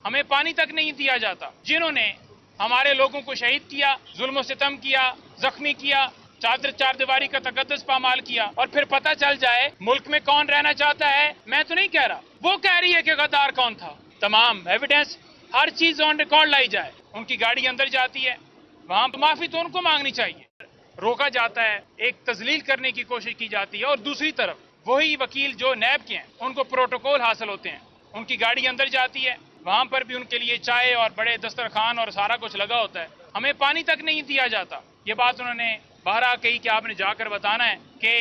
हमें पानी तक नहीं दिया जाता। जिन्होंने हमारे लोगों को शहीद किया, जुल्म सितम किया, जख्मी किया, चार दीवारी का तकद्दुस पामाल किया, और फिर पता चल जाए मुल्क में कौन रहना चाहता है। मैं तो नहीं कह रहा, वो कह रही है कि गद्दार कौन था। तमाम एविडेंस, हर चीज ऑन रिकॉर्ड लाई जाए। उनकी गाड़ी अंदर जाती है, वहां माफी तो उनको मांगनी चाहिए। रोका जाता है, एक तजलील करने की कोशिश की जाती है, और दूसरी तरफ वही वकील जो नैब के हैं उनको प्रोटोकॉल हासिल होते हैं। उनकी गाड़ी अंदर जाती है, वहां पर भी उनके लिए चाय और बड़े दस्तरखान और सारा कुछ लगा होता है। हमें पानी तक नहीं दिया जाता। ये बात उन्होंने बहरा कही कि आपने जाकर बताना है कि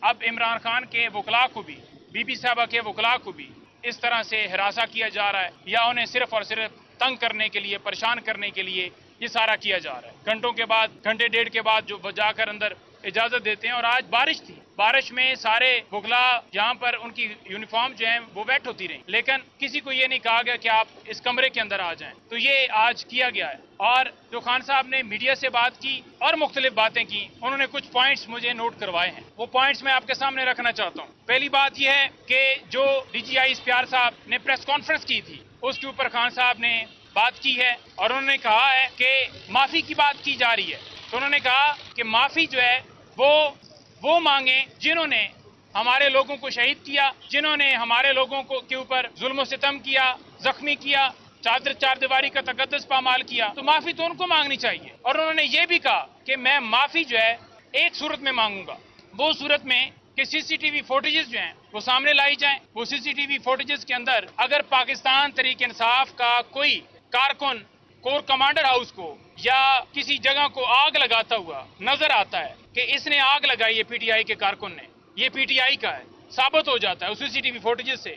अब इमरान खान के वकला को भी, बीबी साहबा के वकला को भी इस तरह से हिरासा किया जा रहा है, या उन्हें सिर्फ और सिर्फ तंग करने के लिए, परेशान करने के लिए ये सारा किया जा रहा है। घंटों के बाद, घंटे डेढ़ के बाद जो जाकर अंदर इजाजत देते हैं। और आज बारिश थी, बारिश में सारे वकला यहाँ पर उनकी यूनिफॉर्म जो है वो वेट होती रही, लेकिन किसी को ये नहीं कहा गया कि आप इस कमरे के अंदर आ जाएं। तो ये आज किया गया है। और जो खान साहब ने मीडिया से बात की और मुख्तलिफ बातें की, उन्होंने कुछ पॉइंट्स मुझे नोट करवाए हैं। वो पॉइंट्स मैं आपके सामने रखना चाहता हूँ। पहली बात यह है कि जो DGI इख्तियार साहब ने प्रेस कॉन्फ्रेंस की थी, उसके ऊपर खान साहब ने बात की है, और उन्होंने कहा है कि माफी की बात की जा रही है। तो उन्होंने कहा कि माफी जो है वो मांगे जिन्होंने हमारे लोगों को शहीद किया, जिन्होंने हमारे लोगों को के ऊपर जुल्म सितम किया, जख्मी किया, चार दीवारी का तकद्दुस पामाल किया। तो माफी तो उनको मांगनी चाहिए। और उन्होंने ये भी कहा कि मैं माफी जो है एक सूरत में मांगूंगा, वो सूरत में कि CCTV फुटेजेस जो हैं वो सामने लाई जाएं। वो CCTV फुटेजेस के अंदर अगर पाकिस्तान तहरीक इंसाफ का कोई कारकुन कोर कमांडर हाउस को या किसी जगह को आग लगाता हुआ नजर आता है कि इसने आग लगाई है PTI के कारकुन ने, ये PTI का है, साबित हो जाता है उस CCTV फुटेजेस से,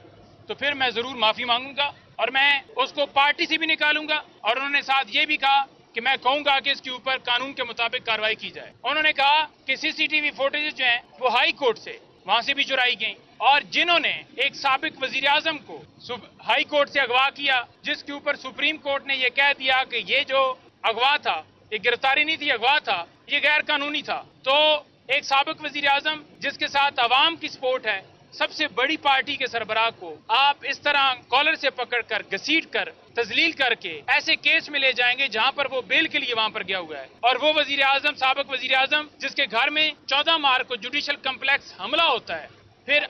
तो फिर मैं जरूर माफी मांगूंगा और मैं उसको पार्टी से भी निकालूंगा। और उन्होंने साथ ये भी कहा कि मैं कहूंगा कि इसके ऊपर कानून के मुताबिक कार्रवाई की जाए। उन्होंने कहा कि CCTV फुटेजेस जो हैं वो हाई कोर्ट से, वहां से भी चुराई गई, और जिन्होंने एक साबिक वजीर आजम को हाई कोर्ट से अगवा किया, जिसके ऊपर सुप्रीम कोर्ट ने यह कह दिया कि ये जो अगवा था, ये गिरफ्तारी नहीं थी, अगवा था, ये गैर कानूनी था। तो एक साबिक वजीर आजम जिसके साथ अवाम की सपोर्ट है, सबसे बड़ी पार्टी के सरबराह को आप इस तरह कॉलर से पकड़कर, घसीट कर, तजलील करके ऐसे केस में ले जाएंगे जहां पर वो बेल के लिए वहां पर गया हुआ है। और वो वजीर आजम, साबिक वजीर आजम, जिसके घर में 14 मार्च को जुडिशल कम्प्लेक्स हमला होता है, फिर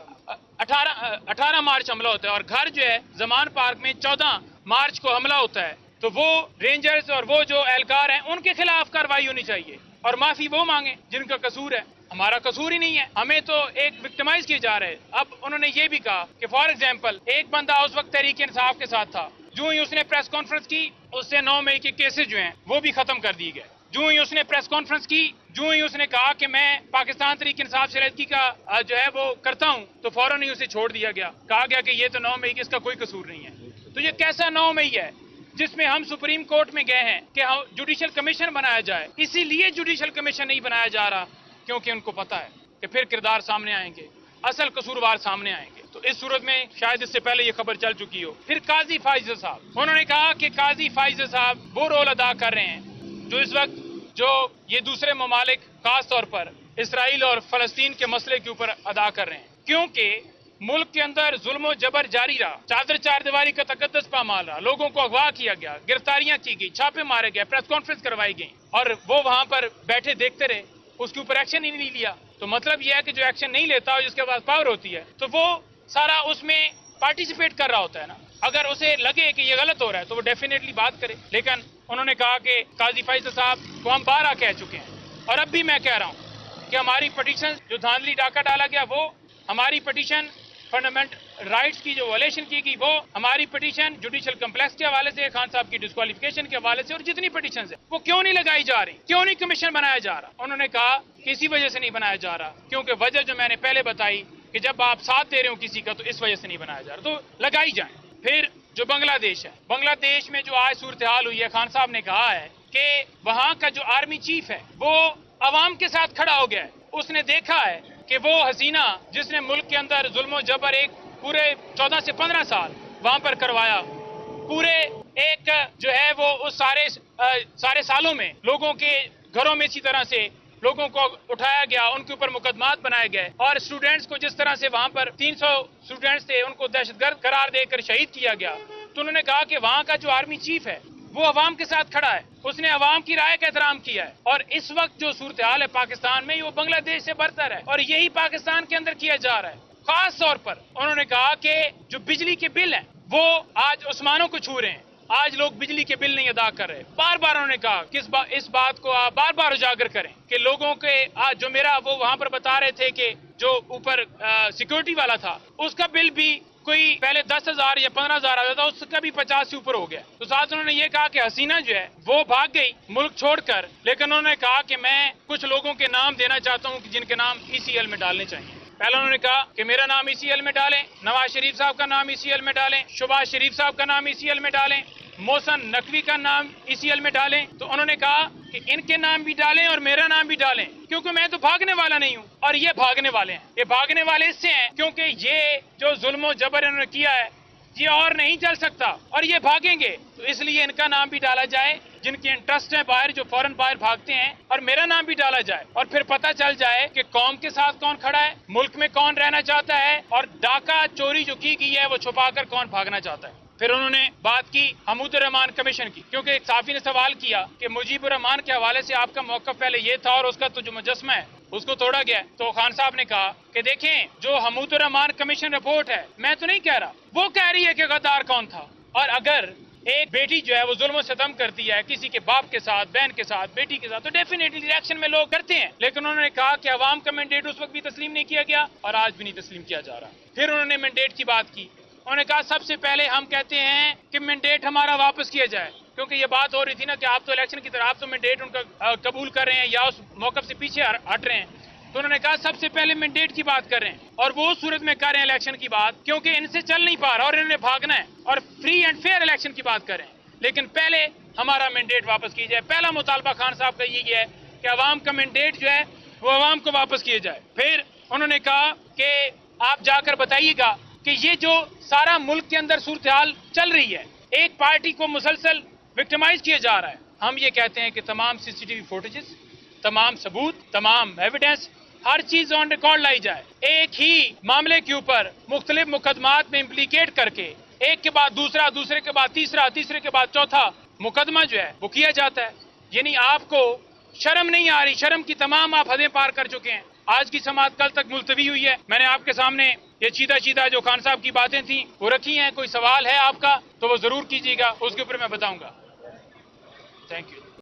18 मार्च हमला होता है, और घर जो है जमान पार्क में 14 मार्च को हमला होता है। तो वो रेंजर्स और वो जो एहलकार हैं उनके खिलाफ कार्रवाई होनी चाहिए, और माफी वो मांगे जिनका कसूर है। हमारा कसूर ही नहीं है, हमें तो एक विक्टिमाइज किए जा रहे हैं। अब उन्होंने ये भी कहा कि फॉर एग्जाम्पल एक बंदा उस वक्त तहरीक इंसाफ के साथ था, जो ही उसने प्रेस कॉन्फ्रेंस की, उससे 9 मई के केसेस जो हैं वो भी खत्म कर दिए गए। जो ही उसने प्रेस कॉन्फ्रेंस की, जो ही उसने कहा कि मैं पाकिस्तान तहरीक इंसाफ से लड़की का जो है वो करता हूं, तो फौरन ही उसे छोड़ दिया गया। कहा गया कि ये तो 9 मई, इसका कोई कसूर नहीं है। तो ये कैसा 9 मई है जिसमें हम सुप्रीम कोर्ट में गए हैं कि हम जुडिशल कमीशन बनाया जाए। इसीलिए जुडिशल कमीशन नहीं बनाया जा रहा क्योंकि उनको पता है कि फिर किरदार सामने आएंगे, असल कसूरवार सामने आएंगे। तो इस सूरत में शायद इससे पहले ये खबर चल चुकी हो। फिर काजी फाइजल साहब, उन्होंने कहा कि काजी फाइजल साहब वो रोल अदा कर रहे हैं जो इस वक्त जो ये दूसरे ममालिक, खास तौर पर इसराइल और फलस्तीन के मसले के ऊपर अदा कर रहे हैं, क्योंकि मुल्क के अंदर जुल्म जबर जारी रहा, चार दीवारी का तकद्दुस पामाल रहा, लोगों को अगवा किया गया, गिरफ्तारियां की गई, छापे मारे गए, प्रेस कॉन्फ्रेंस करवाई गई, और वो वहां पर बैठे देखते रहे, उसके ऊपर एक्शन ही नहीं लिया। तो मतलब यह है कि जो एक्शन नहीं लेता और जिसके पास पावर होती है, तो वो सारा उसमें पार्टिसिपेट कर रहा होता है ना। अगर उसे लगे कि ये गलत हो रहा है तो वो डेफिनेटली बात करे। लेकिन उन्होंने कहा कि काजी फैसल साहब को हम 12 कह चुके हैं, और अब भी मैं कह रहा हूं कि हमारी पिटीशन जो धांधली डाका डाला गया, वो हमारी पिटीशन फंडामेंटल राइट्स की जो वायलेशन की गई, वो हमारी पिटीशन जुडिशल कम्प्लेक्स के हवाले से, खान साहब की डिस्क्वालिफिकेशन के हवाले से, और जितनी पिटीशन है वो क्यों नहीं लगाई जा रही, क्यों नहीं कमीशन बनाया जा रहा। उन्होंने कहा कि इसी वजह से नहीं बनाया जा रहा, क्योंकि वजह जो मैंने पहले बताई कि जब आप साथ दे रहे हो किसी का, तो इस वजह से नहीं बनाया जा रहा, तो लगाई जाए। फिर जो बांग्लादेश है, बांग्लादेश में जो आज सूरत हाल हुई है, खान साहब ने कहा है कि वहां का जो आर्मी चीफ है वो अवाम के साथ खड़ा हो गया है। उसने देखा है कि वो हसीना जिसने मुल्क के अंदर जुल्म जबर एक पूरे 14 से 15 साल वहां पर करवाया, पूरे एक जो है वो उस सारे सालों में लोगों के घरों में इसी तरह से लोगों को उठाया गया, उनके ऊपर मुकदमात बनाए गए, और स्टूडेंट्स को जिस तरह से वहां पर 300 स्टूडेंट्स थे उनको दहशतगर्द करार देकर शहीद किया गया, تو انہوں نے کہا کہ وہاں کا جو آرمی چیف ہے وہ عوام کے ساتھ کھڑا ہے، اس نے عوام کی رائے کا احترام کیا ہے، اور اس وقت جو صورتحال ہے پاکستان میں وہ بنگلہ دیش سے برتر ہے، اور یہی پاکستان کے اندر کیا جا رہا ہے۔ خاص طور پر انہوں نے کہا کہ جو بجلی کے بل ہیں وہ آج آسمانوں کو چھو رہے ہیں، آج لوگ بجلی کے بل نہیں ادا کر رہے۔ بار بار انہوں نے کہا کہ اس بات کو آپ بار بار اجاگر کریں کہ لوگوں کے آج جو میرا وہ وہاں پر بتا رہے تھے کہ جو اوپر سیکورٹی والا تھا اس کا بل بھی کوئی پہلے 10,000 یا 15,000 آتا تھا، اس کا بھی 50 سے اوپر ہو گیا۔ تو ساتھ انہوں نے یہ کہا کہ حسینہ جو ہے وہ بھاگ گئی ملک چھوڑ کر، لیکن انہوں نے کہا کہ میں کچھ لوگوں کے نام دینا چاہتا ہوں جن کے نام ECL میں ڈالنے چاہیے۔ پہلا انہوں نے کہا کہ میرا نام ECL میں ڈالیں، نواز شریف صاحب کا نام ECL میں ڈالیں، شہباز شریف صاحب کا نام ECL میں ڈالیں، محسن نقوی کا نام ECL میں ڈالیں۔ تو انہوں نے کہا کہ ان کے نام بھی ڈالیں اور میرا نام بھی ڈالیں، کیونکہ میں تو بھاگنے والا نہیں ہوں اور یہ بھاگنے والے ہیں۔ یہ بھاگنے والے اس سے ہیں کیونکہ یہ جو ظلم و جبر انہوں نے کیا ہے یہ اور نہیں چل سکتا اور یہ بھاگیں گے، تو اس لیے ان کا نام بھی ڈالا جائے جن کے انٹرسٹ ہیں باہر، جو فوراً باہر بھاگتے ہیں، اور میرا نام بھی ڈالا جائے، اور پھر پتہ چل جائے کہ قوم کے ساتھ کون کھڑا ہے، ملک میں کون رہنا چاہتا ہے، اور ڈاکہ چوری جو کی گئی ہے وہ چھپا کر کون بھاگنا چاہتا ہے۔ پھر انہوں نے بات کی حمود الرحمان کمیشن کی، کیونکہ ایک صحافی نے سوال کیا کہ مجیب الرحمان کے حوالے سے آپ کا موقف پہلے یہ تھا اور اس کا تو جو مجسمہ ہے اس کو توڑا گیا ہے۔ تو خان صاحب نے کہا کہ دیکھیں جو حمود الرحمان کمیشن رپورٹ ہے میں تو نہیں کہہ رہا، وہ کہہ رہی ہے کہ غدار کون تھا، اور اگر ایک بیٹی جو ہے وہ ظلم و ستم کرتی ہے کسی کے باپ کے ساتھ، بہن کے ساتھ، بیٹی کے ساتھ، تو ڈیفینیٹلی ریئیکشن میں لوگ کرتے ہیں، لیکن انہوں نے کہا کہ عوام کا مینڈیٹ اس وقت بھی تسلیم نہیں کیا گیا اور آج بھی نہیں تسلیم کیا جا رہا۔ پھر انہوں نے مینڈیٹ کی بات کی، انہوں نے کہا سب سے پہلے ہم کہتے ہیں کہ مینڈیٹ ہمارا واپس کیا جائے، کیونکہ یہ بات ہو رہی تھی نا کہ آپ تو الیکشن کی طرح آپ تو مینڈیٹ ان کا قبول کر رہے ہیں یا اس موقف سے پیچھے ہٹ رہے ہیں۔ تو انہوں نے کہا سب سے پہلے مینڈیٹ کی بات کر رہے ہیں، اور وہ اس صورت میں کر رہے ہیں الیکشن کی بات کیونکہ ان سے چل نہیں پا رہا اور انہوں نے بھاگنا ہے، اور فری اینڈ فیئر الیکشن کی بات کر رہے ہیں، لیکن پہلے ہمارا مینڈیٹ واپس کی جائے۔ پہلا مطالبہ خان صاحب کا یہ ہے کہ عوام کا مینڈیٹ جو ہے وہ عوام کو واپس کیا جائے۔ پھر انہوں نے کہا کہ آپ جا کر بتائیے گا کہ یہ جو سارا ملک کے اندر صورتحال چل رہی ہے، ایک پارٹی کو مسلسل وکٹمائز کیا جا رہا ہے، ہم یہ کہتے ہیں کہ تمام CCTV فوٹیجز، تمام ثبوت، تمام ایویڈنس، ہر چیز آن ریکارڈ لائی جائے، ایک ہی معاملے کے اوپر مختلف مقدمات میں امپلیکیٹ کر کے ایک کے بعد دوسرا، دوسرے کے بعد تیسرا، تیسرے کے بعد چوتھا مقدمہ جو ہے وہ کیا جاتا ہے۔ یعنی آپ کو شرم نہیں آ رہی، شرم کی تمام آپ حدیں پار کر چکے ہیں۔ آج کی سماعت کل تک ملتوی ہوئی ہے، میں نے آپ کے سامنے یہ چیدہ جو خان صاحب کی باتیں تھیں وہ رکھی ہیں، کوئی سوال ہے آپ کا تو وہ ضرور کیجیے گا، اس کے اوپر میں بتاؤں گا۔ Thank you.